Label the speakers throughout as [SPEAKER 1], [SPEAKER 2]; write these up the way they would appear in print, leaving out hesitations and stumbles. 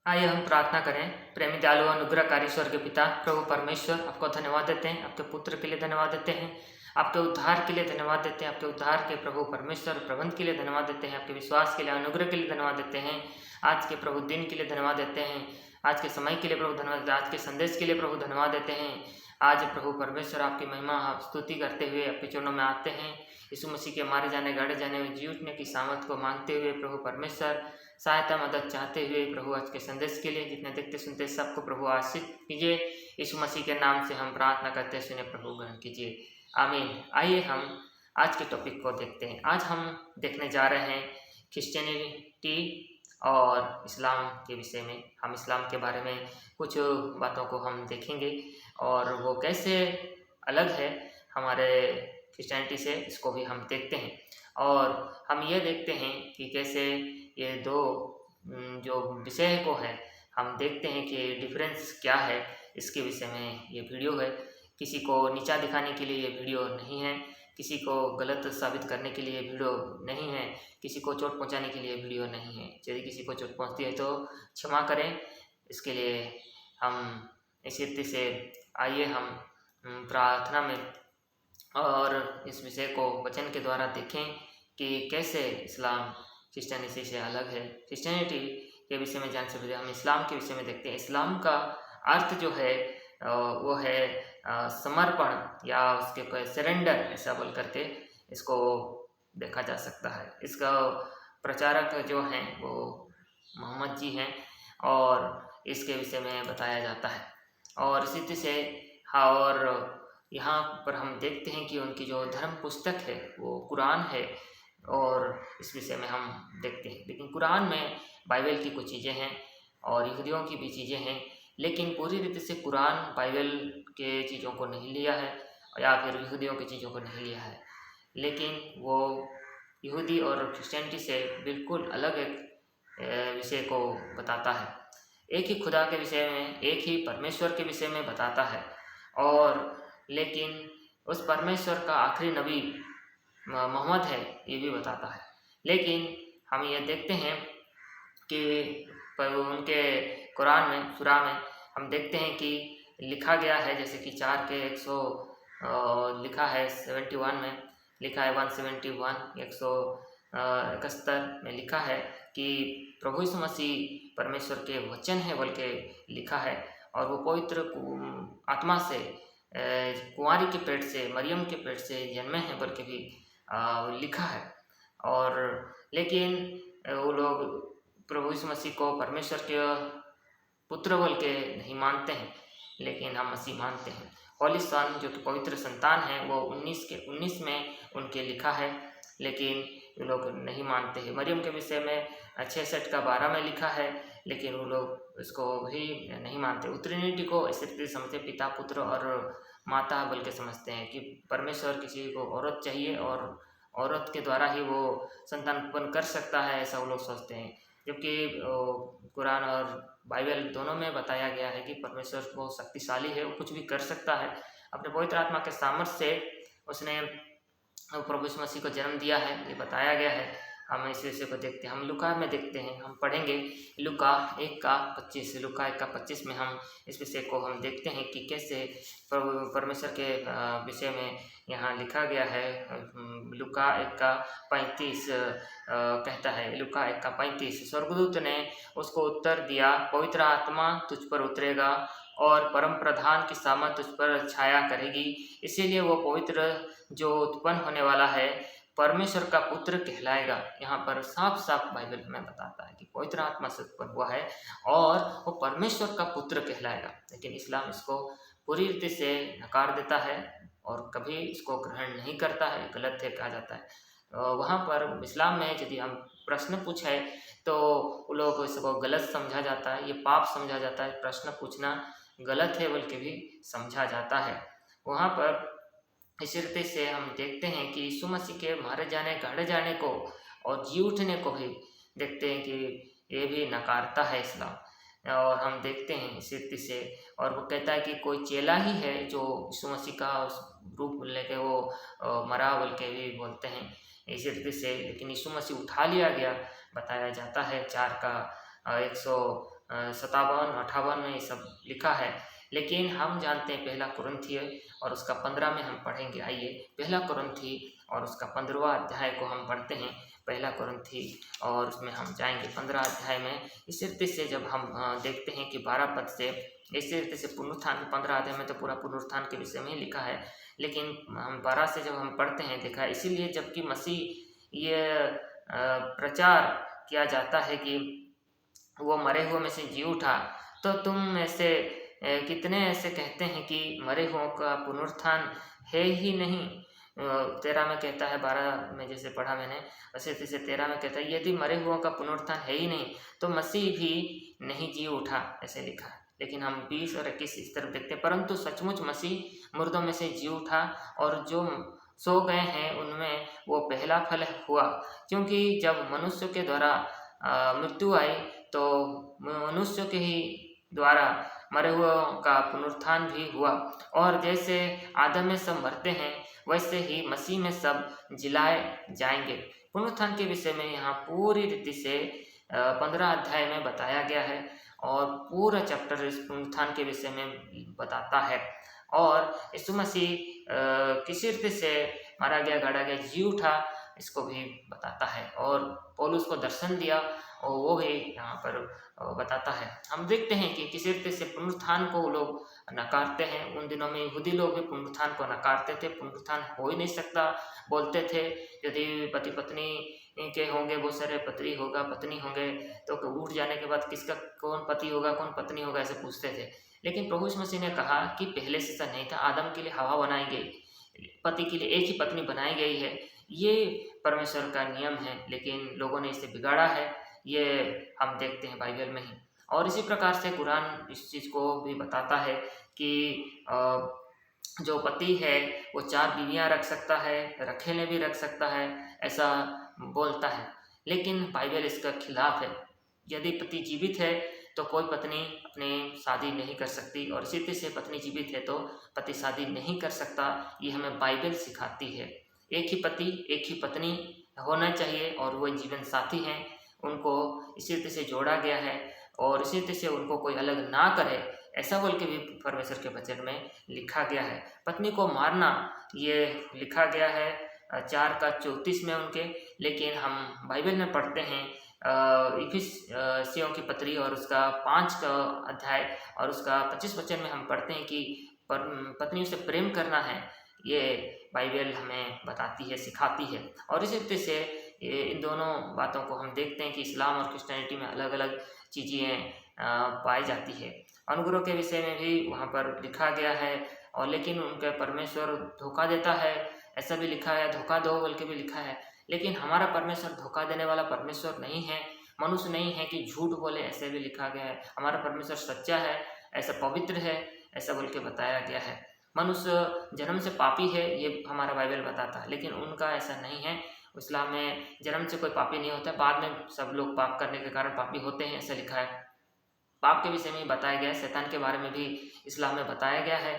[SPEAKER 1] आइए हम प्रार्थना करें। प्रेमी दयालु अनुग्रहकारी स्वर्गीय पिता प्रभु परमेश्वर, आपको धन्यवाद देते हैं, आपके पुत्र के लिए धन्यवाद देते हैं, आपके उद्धार के लिए धन्यवाद देते हैं, आपके उद्धार के प्रभु परमेश्वर प्रबंध के लिए धन्यवाद देते हैं, आपके विश्वास के लिए अनुग्रह के लिए धन्यवाद देते हैं, आज के प्रभु दिन के लिए धन्यवाद देते हैं, आज के समय के लिए प्रभु धन्यवाद देते हैं, आज के संदेश के लिए प्रभु धन्यवाद देते हैं। आज प्रभु परमेश्वर आपकी महिमा स्तुति करते हुए आपके चरणों में आते हैं। यीशु मसीह के मारे जाने गाड़े जाने में जी उठने की सामर्थ को मांगते हुए प्रभु परमेश्वर सहायता मदद चाहते हुए प्रभु आज के संदेश के लिए जितने देखते सुनते सबको प्रभु आशीष कीजिए। यीशु मसीह के नाम से हम प्रार्थना करते सुने प्रभु ग्रहण कीजिए, आमीन। आइए हम आज के टॉपिक को देखते हैं। आज हम देखने जा रहे हैं क्रिश्चियनिटी और इस्लाम के विषय में। हम इस्लाम के बारे में कुछ बातों को हम देखेंगे और वो कैसे अलग है हमारे क्रिश्चियनिटी से, इसको भी हम देखते हैं। और हम ये देखते हैं कि कैसे ये दो जो विषय को है हम देखते हैं कि डिफरेंस क्या है। इसके विषय में ये वीडियो है। किसी को नीचा दिखाने के लिए ये वीडियो नहीं है, किसी को गलत साबित करने के लिए वीडियो नहीं है, किसी को चोट पहुंचाने के लिए वीडियो नहीं है। यदि किसी को चोट पहुंचती है तो क्षमा करें। इसके लिए हम इसी रीति से आइए हम प्रार्थना में और इस विषय को वचन के द्वारा देखें कि कैसे इस्लाम क्रिश्चियनिटी से अलग है। क्रिश्चियनिटी के विषय में जानने से पहले हम इस्लाम के विषय में देखते हैं। इस्लाम का अर्थ जो है वो है समर्पण या उसके कोई सरेंडर, ऐसा बोल करके इसको देखा जा सकता है। इसका प्रचारक जो हैं वो मोहम्मद जी हैं और इसके विषय में बताया जाता है। और इसी तरह से और यहाँ पर हम देखते हैं कि उनकी जो धर्म पुस्तक है वो कुरान है और इस विषय में हम देखते हैं। लेकिन कुरान में बाइबल की कुछ चीज़ें हैं और यहूदियों की भी चीज़ें हैं, लेकिन पूरी रीति से कुरान बाइबल के चीज़ों को नहीं लिया है या फिर यहूदियों की चीज़ों को नहीं लिया है, लेकिन वो यहूदी और क्रिश्चियनिटी से बिल्कुल अलग एक विषय को बताता है। एक ही खुदा के विषय में, एक ही परमेश्वर के विषय में बताता है। और लेकिन उस परमेश्वर का आखिरी नबी मोहम्मद है ये भी बताता है। लेकिन हम ये देखते हैं कि उनके कुरान में सूरा में हम देखते हैं कि लिखा गया है, जैसे कि 4 के 100 लिखा है 71 में लिखा है 171 171 में लिखा है कि प्रभु यीशु मसीह परमेश्वर के वचन है बोल के लिखा है। और वो पवित्र आत्मा से कुंवारी के पेट से, मरियम के पेट से जन्मे हैं बोल के भी लिखा है। और लेकिन वो लोग प्रभु यीशु मसीह को परमेश्वर के पुत्र बोल के नहीं मानते हैं, लेकिन हम मसीह मानते हैं। होली सन जो कि पवित्र संतान है वो 19 के 19 में उनके लिखा है, लेकिन वो लोग नहीं मानते हैं। मरियम के विषय में 66 का 12 में लिखा है, लेकिन वो लोग इसको भी नहीं मानते। ट्रिनिटी को इस रीति समझते, पिता पुत्र और माता बोल के समझते हैं कि परमेश्वर किसी को औरत चाहिए और औरत के द्वारा ही वो संतान उत्पन्न कर सकता है, ऐसा वो लोग सोचते हैं। जबकि कुरान और बाइबल दोनों में बताया गया है कि परमेश्वर बहुत शक्तिशाली है, वो कुछ भी कर सकता है। अपने पवित्र आत्मा के सामर्थ्य से उसने प्रभु यीशु मसीह को जन्म दिया है, ये बताया गया है। हम इस विषय को देखते हैं। हम लुका में देखते हैं, हम पढ़ेंगे लुका 1 का 25। लुका 1 का 25 में हम इस विषय को हम देखते हैं कि कैसे परमेश्वर के विषय में यहाँ लिखा गया है। लुका 1 का 35 कहता है, लुका 1 का 35, स्वर्गदूत ने उसको उत्तर दिया, पवित्र आत्मा तुझ पर उतरेगा और परम प्रधान की सामर्थ तुझ पर छाया करेगी, इसीलिए वो पवित्र जो उत्पन्न होने वाला है परमेश्वर का पुत्र कहलाएगा। यहाँ पर साफ साफ बाइबल हमें बताता है कि पवित्र आत्मा से उत्पन्न हुआ है और वो परमेश्वर का पुत्र कहलाएगा। लेकिन इस्लाम इसको पूरी रीति से नकार देता है और कभी इसको ग्रहण नहीं करता है, गलत है कहा जाता है। वहाँ पर इस्लाम में यदि हम प्रश्न पूछे तो वो लोग इसको गलत समझा जाता है, ये पाप समझा जाता है। प्रश्न पूछना गलत है बोल के भी समझा जाता है। वहाँ पर इसी रीति से हम देखते हैं कि यीशु मसीह के मारे जाने, गाड़े जाने को और जी उठने को भी देखते हैं कि ये भी नकारता है इस्लाम। और हम देखते हैं इसी रीति से, और वो कहता है कि कोई चेला ही है जो यीशु मसीह का रूप लेके वो मरा बोल के भी बोलते हैं इसी रीति से। लेकिन यीशु मसीह उठा लिया गया बताया जाता है। 4 का 100 57, 58 में ये सब लिखा है। लेकिन हम जानते हैं पहला कुरिन्थिय और उसका 15 में हम पढ़ेंगे। आइए पहला कुरिन्थी और उसका 15वां अध्याय को हम पढ़ते हैं। पहला कुरिन्थी और उसमें हम जाएंगे 15 अध्याय में। इस रीति से जब हम देखते हैं कि 12 पद से इस रीति से पुनरुत्थान, 15 अध्याय में तो पूरा पुनरुत्थान के विषय में ही लिखा है, लेकिन हम 12 से जब हम पढ़ते हैं देखा है, इसीलिए जबकि मसीह ये प्रचार किया जाता है कि वो मरे हुए में से जी उठा, तो तुम ऐसे कितने ऐसे कहते हैं कि मरे हुओं का पुनरुत्थान है ही नहीं। 13 में कहता है, 12 में जैसे पढ़ा मैंने वैसे जैसे 13 में कहता है, यदि मरे हुओं का पुनरुत्थान है ही नहीं तो मसीह भी नहीं जी उठा, ऐसे लिखा है। लेकिन हम 20 और 21 इस तरफ देखते हैं, परंतु सचमुच मसीह मुर्दों में से जी उठा और जो सो गए हैं उनमें वो पहला फल हुआ। क्योंकि जब मनुष्य के द्वारा मृत्यु आई तो मनुष्य के ही द्वारा मरे हुओं का पुनरुत्थान भी हुआ। और जैसे आदम में सब मरते हैं वैसे ही मसीह में सब जिलाए जाएंगे। पुनरुत्थान के विषय में यहाँ पूरी रीति से 15 अध्याय में बताया गया है और पूरा चैप्टर इस पुनरुत्थान के विषय में बताता है। और यीशु मसीह किसी रीति से मारा गया, गाड़ा गया, जी उठा, इसको भी बताता है। और पौलुस को दर्शन दिया और वो भी यहाँ पर बताता है। हम देखते हैं कि किसी रीति से पुनरुत्थान को लोग नकारते हैं। उन दिनों में यहूदी लोग भी पुनरुत्थान को नकारते थे, पुनरुत्थान हो ही नहीं सकता बोलते थे। यदि पति पत्नी के होंगे, बहुत सारे पति होगा, पत्नी होंगे, तो उठ जाने के बाद किसका कौन पति होगा कौन पत्नी होगा ऐसे पूछते थे। लेकिन प्रभु यीशु मसीह ने कहा कि पहले से ऐसा नहीं था। आदम के लिए हवा बनाई गई, पति के लिए एक ही पत्नी बनाई गई है, ये परमेश्वर का नियम है, लेकिन लोगों ने इसे बिगाड़ा है। ये हम देखते हैं बाइबल में ही। और इसी प्रकार से कुरान इस चीज़ को भी बताता है कि जो पति है वो 4 बीवियाँ रख सकता है, रखेले भी रख सकता है, ऐसा बोलता है। लेकिन बाइबल इसका खिलाफ है। यदि पति जीवित है तो कोई पत्नी अपने शादी नहीं कर सकती, और इसी तरह से पत्नी जीवित है तो पति शादी नहीं कर सकता। ये हमें बाइबल सिखाती है। एक ही पति एक ही पत्नी होना चाहिए और वो जीवन साथी हैं, उनको इसी तरह से जोड़ा गया है और इसी तरह से उनको कोई अलग ना करे, ऐसा बोल के भी परमेश्वर के वचन में लिखा गया है। पत्नी को मारना ये लिखा गया है 4:34 में उनके। लेकिन हम बाइबल में पढ़ते हैं इफिसियों की पत्री और उसका 5 का अध्याय और उसका 25 वचन में हम पढ़ते हैं कि पत्नियों से प्रेम करना है। ये बाइबल हमें बताती है, सिखाती है। और इसी तरह से इन दोनों बातों को हम देखते हैं कि इस्लाम और क्रिश्चियनिटी में अलग अलग चीज़ें पाई जाती है। अनुग्रह के विषय में भी वहाँ पर लिखा गया है, और लेकिन उनके परमेश्वर धोखा देता है, ऐसा भी लिखा है, धोखा दो बोल के भी लिखा है। लेकिन हमारा परमेश्वर धोखा देने वाला परमेश्वर नहीं है, मनुष्य नहीं है कि झूठ बोले, ऐसे भी लिखा गया है। हमारा परमेश्वर सच्चा है, ऐसा पवित्र है, ऐसा बोल के बताया गया है। मनुष्य जन्म से पापी है ये हमारा बाइबल बताता है, लेकिन उनका ऐसा नहीं है। इस्लाम में जन्म से कोई पापी नहीं होता, बाद में सब लोग पाप करने के कारण पापी होते हैं, ऐसा लिखा है। पाप के विषय में बताया गया है, शैतान के बारे में भी इस्लाम में बताया गया है।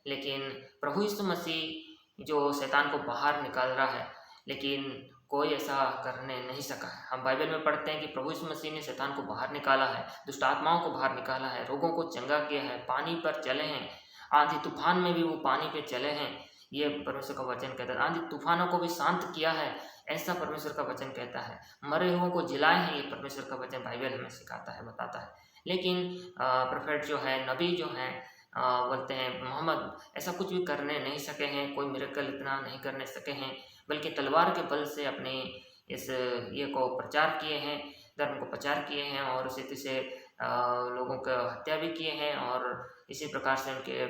[SPEAKER 1] लेकिन प्रभु यीशु मसीह जो शैतान को बाहर निकाल रहा है, लेकिन कोई ऐसा करने नहीं सका है। हम बाइबल में पढ़ते हैं कि प्रभु यीशु मसीह ने शैतान को बाहर निकाला है, दुष्ट आत्माओं को बाहर निकाला है, रोगों को चंगा किया है, पानी पर चले हैं, आंधी तूफान में भी वो पानी पे चले हैं, ये परमेश्वर का वचन कहता है। आंधी तूफानों को भी शांत किया है, ऐसा परमेश्वर का वचन कहता है। मरे हुओं को जिलाए हैं, ये परमेश्वर का वचन बाइबल हमें सिखाता है, बताता है। लेकिन प्रोफेट जो है, नबी जो हैं, बोलते हैं मोहम्मद ऐसा कुछ भी करने नहीं सके हैं, कोई मिरेकल इतना नहीं करने सके हैं, बल्कि तलवार के बल से अपने इस ये को प्रचार किए हैं, धर्म को प्रचार किए हैं, और इसी तरह से लोगों का हत्या भी किए हैं, और इसी प्रकार से उनके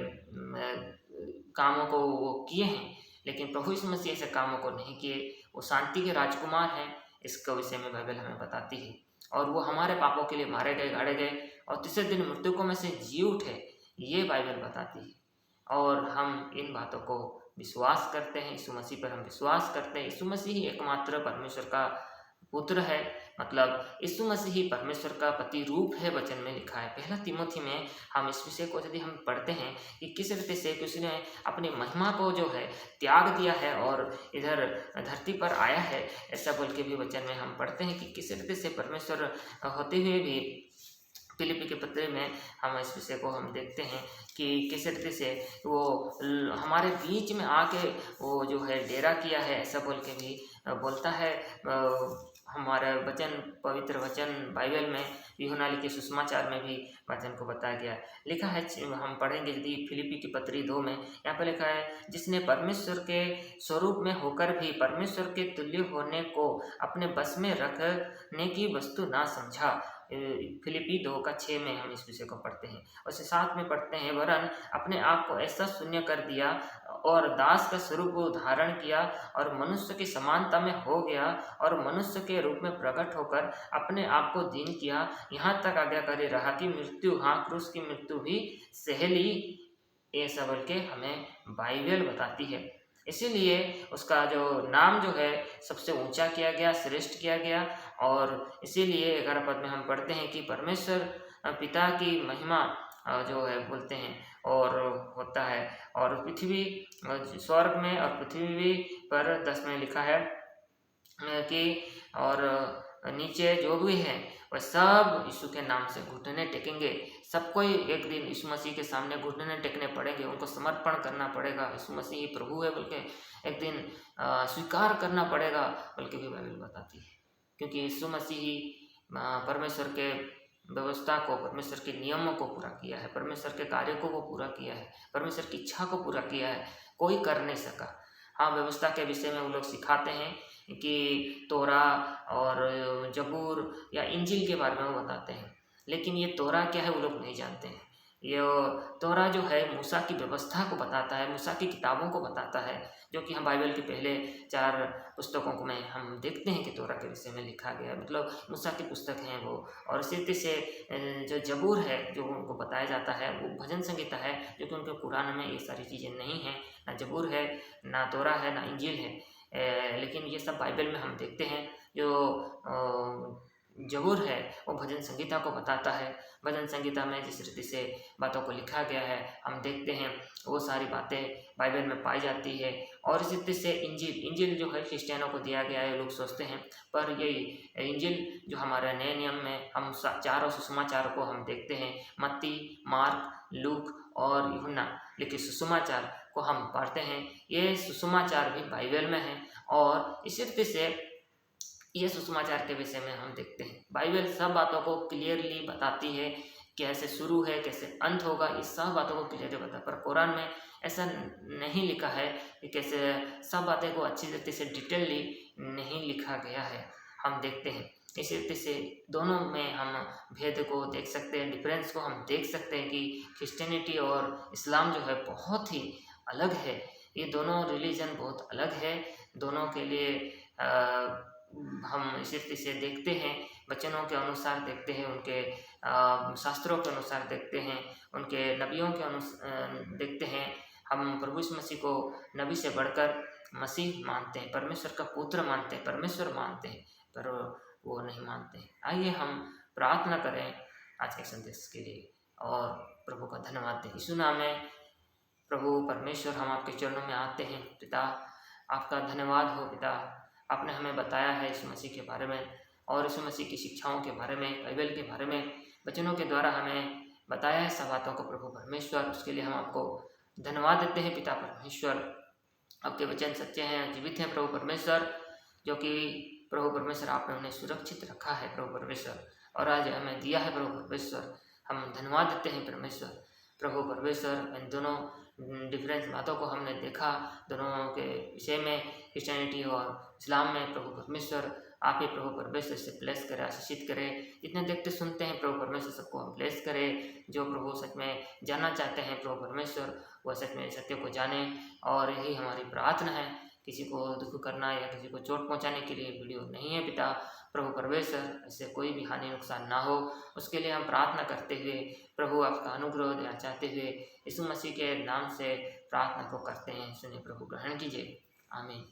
[SPEAKER 1] कामों को वो किए हैं। लेकिन प्रभु यीशु मसीह ऐसे कामों को नहीं किए, वो शांति के राजकुमार हैं, इसके विषय में बाइबल हमें बताती है। और वो हमारे पापों के लिए मारे गए, गाड़े गए, और तीसरे दिन मृतकों में से जी उठे, ये बाइबल बताती है। और हम इन बातों को विश्वास करते हैं, यीशु मसीह पर हम विश्वास करते हैं। यीशु मसीह ही एकमात्र परमेश्वर का पुत्र है, मतलब यीशु मसीह ही परमेश्वर का पति रूप है, वचन में लिखा है। पहला तिमोथी में हम इस विषय को यदि हम पढ़ते हैं कि किस रीति से उसने अपनी महिमा को जो है त्याग दिया है और इधर धरती पर आया है, ऐसा बोल के भी वचन में हम पढ़ते हैं कि किस रीति से परमेश्वर होते हुए भी फिलिपी के पत्र में हम इस विषय को हम देखते हैं कि किस रीति से वो हमारे बीच में आके वो जो है डेरा किया है, ऐसा बोल के भी बोलता है। हमारा वचन, पवित्र वचन बाइबल में यूहन्ना लिखे सुसमाचार में भी वचन को बताया गया है। लिखा है, हम पढ़ेंगे यदि फिलिपी की पत्री 2 में, यहाँ पर लिखा है, जिसने परमेश्वर के स्वरूप में होकर भी परमेश्वर के तुल्य होने को अपने बस में रखने की वस्तु ना समझा। फिलिपी 2:6 में हम इस विषय को पढ़ते हैं। और 7 में पढ़ते हैं, वरन अपने आप को ऐसा शून्य कर दिया और दास का स्वरूप धारण किया और मनुष्य की समानता में हो गया और मनुष्य के रूप में प्रकट होकर अपने आप को दीन किया, यहाँ तक आज्ञाकारी रहा कि मृत्यु, हाँ क्रूस की मृत्यु भी सह ली। ऐसा बोल के हमें बाइबल बताती है। इसीलिए उसका जो नाम जो है सबसे ऊंचा किया गया, श्रेष्ठ किया गया। और इसीलिए 11 पद में हम पढ़ते हैं कि परमेश्वर पिता की महिमा जो है बोलते हैं और होता है, और पृथ्वी, स्वर्ग में और पृथ्वी पर 10 में लिखा है कि और नीचे जो भी है वह सब यीशु के नाम से घुटने टेकेंगे। सबको ही एक दिन यीशु मसीह के सामने घुटने टेकने पड़ेंगे, उनको समर्पण करना पड़ेगा, यीशु मसीह ही प्रभु है बोल के एक दिन स्वीकार करना पड़ेगा बोल के भी बाइबल बताती है। क्योंकि यीशु मसीह ही परमेश्वर के व्यवस्था को, परमेश्वर के नियमों को पूरा किया है, परमेश्वर के कार्यों को वो पूरा किया है, परमेश्वर की इच्छा को पूरा किया है, कोई कर नहीं सका। हाँ, व्यवस्था के विषय में वो लोग सिखाते हैं कि तोरा और जबूर या इंजिल के बारे में वो बताते हैं, लेकिन ये तोरा क्या है वो लोग नहीं जानते हैं। ये तोरा जो है मूसा की व्यवस्था को बताता है, मूसा की किताबों को बताता है, जो कि हम बाइबल के पहले 4 पुस्तकों में हम देखते हैं कि तोरा के विषय में लिखा गया है, मतलब मूसा की पुस्तक हैं वो। और इसी तरह से जो जबूर है जो उनको बताया जाता है वो भजन संगीता है, जो कि उनके कुरान में ये सारी चीज़ें नहीं हैं, ना जबूर है, ना तोरा है, ना इंजील है। लेकिन ये सब बाइबल में हम देखते हैं। जो जबूर है वो भजन संगीता को बताता है। भजन संगीता में जिस रीति से बातों को लिखा गया है हम देखते हैं, वो सारी बातें बाइबल में पाई जाती है। और इसी रीति से इंजिल जो है क्रिश्चियनों को दिया गया है, लोग सोचते हैं, पर ये इंजिल जो हमारे नए नियम में हम चारों सुसमाचारों को हम देखते हैं, मत्ती, मार्क, लूक और यूहन्ना लिखे सुसमाचार को हम पढ़ते हैं। ये सुसमाचार भी बाइबल में है। और इसी रीति से ये सुसमाचार के विषय में हम देखते हैं, बाइबल सब बातों को क्लियरली बताती है, कैसे शुरू है, कैसे अंत होगा, इस सब बातों को क्लियरली बताता है। पर कुरान में ऐसा नहीं लिखा है कि कैसे सब बातें को अच्छी तरीके से डिटेलली नहीं लिखा गया है। हम देखते हैं इसी रीति से दोनों में हम भेद को देख सकते हैं, डिफरेंस को हम देख सकते हैं कि क्रिश्चियनिटी और इस्लाम जो है बहुत ही अलग है। ये दोनों रिलीजन बहुत अलग है। दोनों के लिए हम इसी रीति से देखते हैं, वचनों के अनुसार देखते हैं, उनके शास्त्रों के अनुसार देखते हैं, उनके नबियों के अनुसार देखते हैं। हम प्रभु यीशु मसीह को नबी से बढ़कर मसीह मानते हैं, परमेश्वर का पुत्र मानते हैं, परमेश्वर मानते हैं, पर वो नहीं मानते हैं। आइए हम प्रार्थना करें आज के संदेश के लिए और प्रभु का धन्यवाद दें। यीशु नाम में प्रभु परमेश्वर हम आपके चरणों में आते हैं। पिता, आपका धन्यवाद हो पिता, आपने हमें बताया है यीशु मसीह के बारे में और यीशु मसीह की शिक्षाओं के बारे में, बाइबल के बारे में, वचनों के द्वारा हमें बताया है सब बातों को प्रभु परमेश्वर। उसके लिए हम आपको धन्यवाद देते हैं पिता परमेश्वर। आपके वचन सच्चे हैं, जीवित हैं प्रभु परमेश्वर, जो कि प्रभु परमेश्वर आपने उन्हें सुरक्षित रखा है प्रभु परमेश्वर, और आज हमें दिया है प्रभु परमेश्वर। हम धन्यवाद देते हैं परमेश्वर। प्रभु परमेश्वर, इन दोनों डिफरेंस बातों को हमने देखा, दोनों के विषय में, क्रिश्चियनिटी और इस्लाम में। प्रभु परमेश्वर आप ही प्रभु परमेश्वर से ब्लेस करें, आशीषित करें। जितने देखते सुनते हैं प्रभु परमेश्वर सबको हम ब्लेस करें। जो प्रभु सच में जानना चाहते हैं प्रभु परमेश्वर, वह सच में सत्य को जाने। और यही हमारी प्रार्थना है। किसी को दुख करना या किसी को चोट पहुंचाने के लिए वीडियो नहीं है पिता प्रभु परमेश्वर, ऐसे कोई भी हानि नुकसान ना हो, उसके लिए हम प्रार्थना करते हुए प्रभु आपका अनुग्रह देना चाहते हुए यीशु मसीह के नाम से प्रार्थना को करते हैं। सुनिए प्रभु, ग्रहण कीजिए। आमीन।